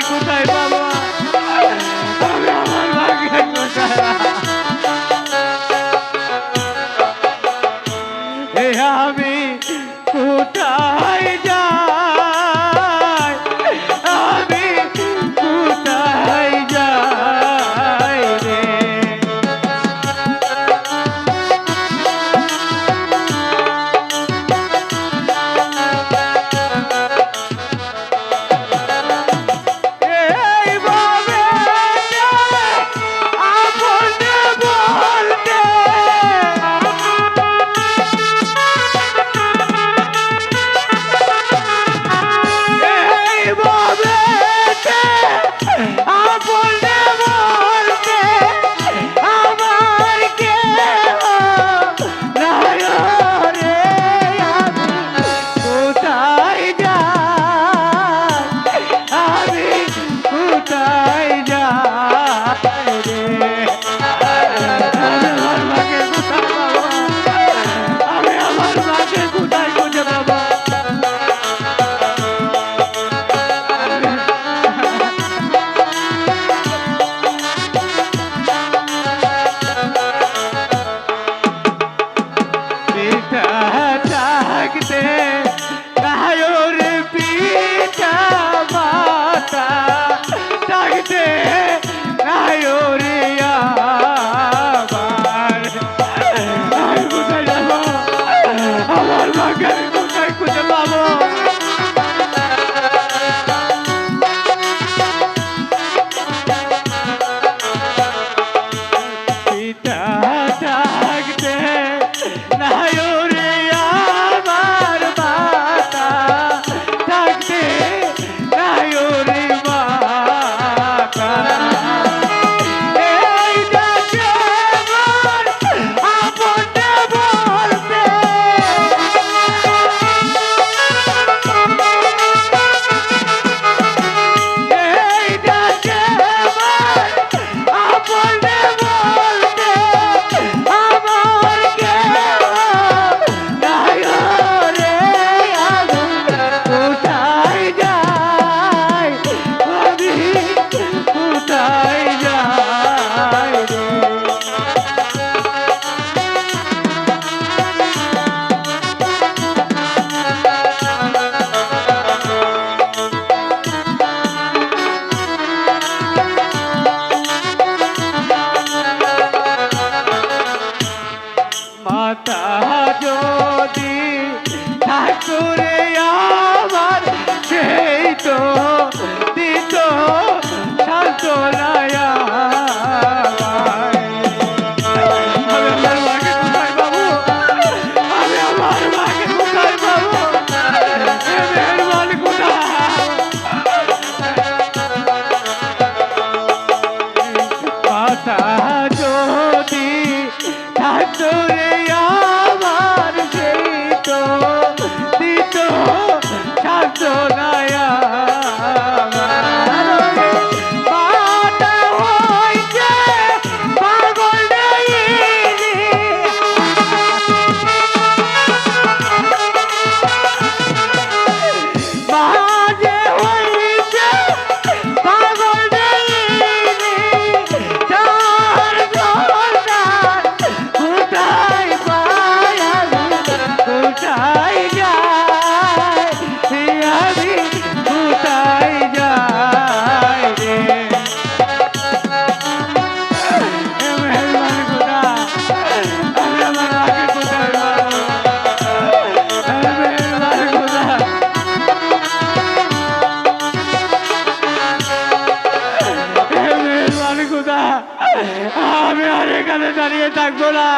কোথায় বাবা? আমি আমার মাকে কোথায়? আমি কোথায় যাই? আমি কোথায় যাই রে? আমি আর এখানে দাঁড়িয়ে থাকবো না,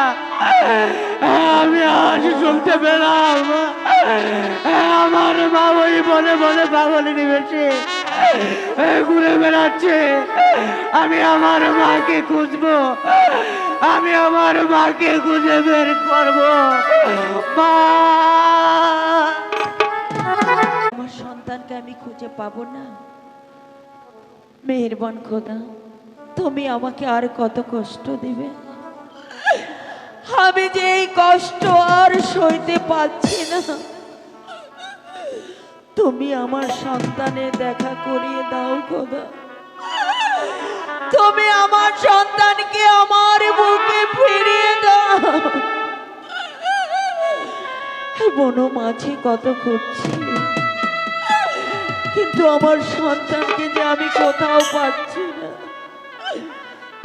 আমি আজ চলতে পেলাম। আমার মা ওই বলে বলে পাগলি নিবেছে ঘুরে বেড়াচ্ছে। আমি আমার মাকে খুঁজবো, আমি আমার মাকে খুঁজে বের করবো। মা, আমার সন্তানকে আমি খুঁজে পাবো না। মেহেরবান খোদা, তুমি আমাকে আর কত কষ্ট দিবে? আমি যে এই কষ্ট আর সইতে পারছি না। তুমি আমার সন্তানের দেখা করিয়ে দাও খোদা। তুমি আমার সন্তানকে আমার বুকে ফিরিয়ে দাও। বনো মাঝে কত খুঁজছি, কিন্তু আমার সন্তানকে যে আমি কোথাও পাচ্ছি না।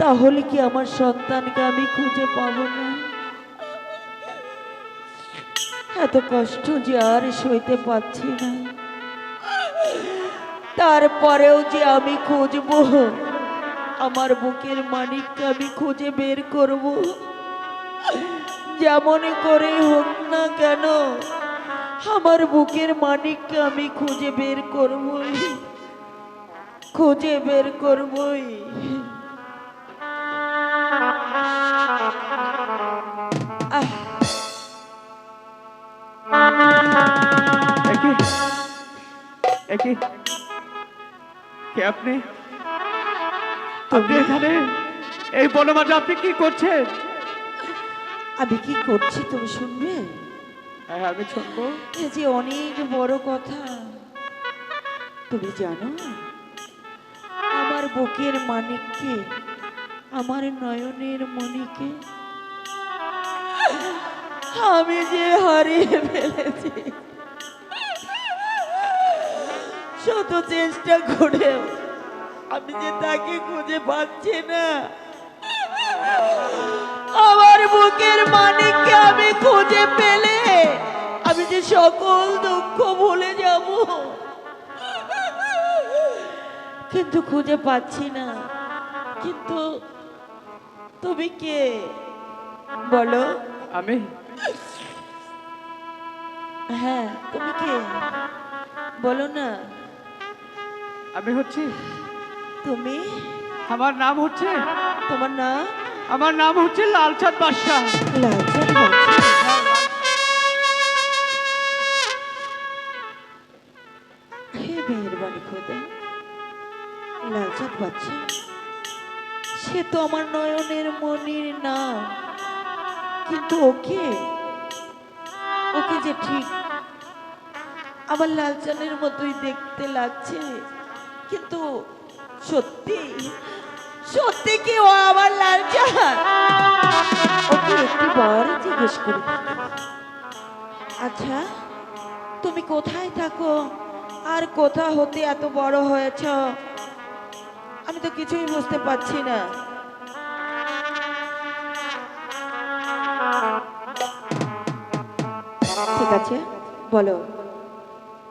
তাহলে কি আমার সন্তানকে আমি খুঁজে পাবো না? এত কষ্ট যে আর সইতে পারছি না, তারপরেও যে আমি খুঁজবো, আমার বুকের মানিককে আমি খুঁজে বের করব। যেমন করে হোক না কেন আমার বুকের মানিককে আমি খুঁজে বের করবই, খুঁজে বের করবই। কে আপনি? আপনি এখানে এই বনমাঝে আপনি কি করছেন? আমি কি করছি তুমি শুনবে? হ্যাঁ, আমি শুনবো। এ যে অনেক বড় কথা। তুমি জানো আমার বুকের মানিককে, আমার নয়নের মণিকে আমি যে হারিয়ে ফেলেছি। শত চেষ্টা করে আমি যে তাকে খুঁজে পাচ্ছি না। আমার বুকের মানিককে আমি খুঁজে পেলে আমি যে সকল দুঃখ ভুলে যাব, কিন্তু খুঁজে পাচ্ছি না। কিন্তু তুমি কে বলো? আমি? হ্যাঁ, তুমি কে বলো না। আমি হচ্ছি, তুমি? আমার নাম হচ্ছে, তোমার নাম? আমার নাম হচ্ছে লালচাঁদ বাদশাহ। লালচাঁদ বাদশাহ? হে মেহেরবানি খোদা, লালচাঁদ বাদশাহ সে তো আমার নয়নের মনির নাম, কিন্তু ওকে ওকে যে ঠিক আমার লালচাঁদের মতোই দেখতে লাগছে। কিন্তু সত্যি সত্যি কি ও আমার লালচাঁদ? ওকে একটি বার জিজ্ঞেস করি। আচ্ছা, তুমি কোথায় থাকো আর কোথা হতে এত বড় হয়েছ? আমি তো কিছুই বুঝতে পারছি না। ঠিক আছে, বলো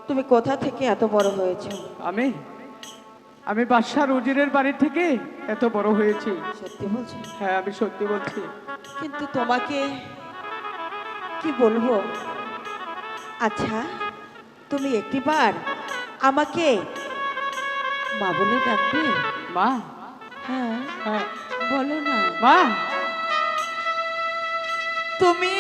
তুমি কোথা থেকে এত বড় হয়েছো? আমি আমি বাদশার উজিরের বাড়ি থেকে এত বড় হয়েছি। সত্যি বলছো? হ্যাঁ, আমি সত্যি বলছি। কিন্তু তোমাকে কি বলবো? আচ্ছা, তুমি একটিবার আমাকে মা বলে ডাকবে? মা? হ্যাঁ, হ্যাঁ, বলো না। মা। তুমি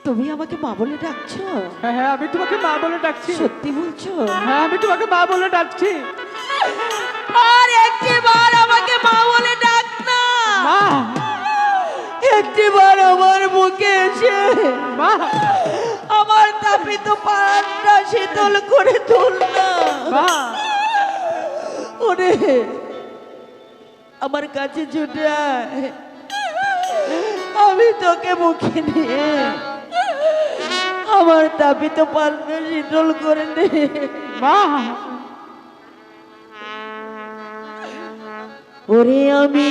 তুমি আমাকে মা বলে ডাকছো? হ্যাঁ হ্যাঁ, আমি তোমাকে মা বলে ডাকছি। সত্যি বলছো? হ্যাঁ, আমি তোমাকে মা বলে ডাকছি। আর একটিবার আমাকে মা বলে ডাক না। মা, একটিবার আমার মুখে এসে মা, আমার তাপিত প্রাণটা শীতল করে তুল না। মা। ওরে আমার কাছে ছুটে আয়, আমি তোকে মুখে নিয়ে আমার তাপিত প্রাণটা শীতল করে নে। মা, ওরে আমি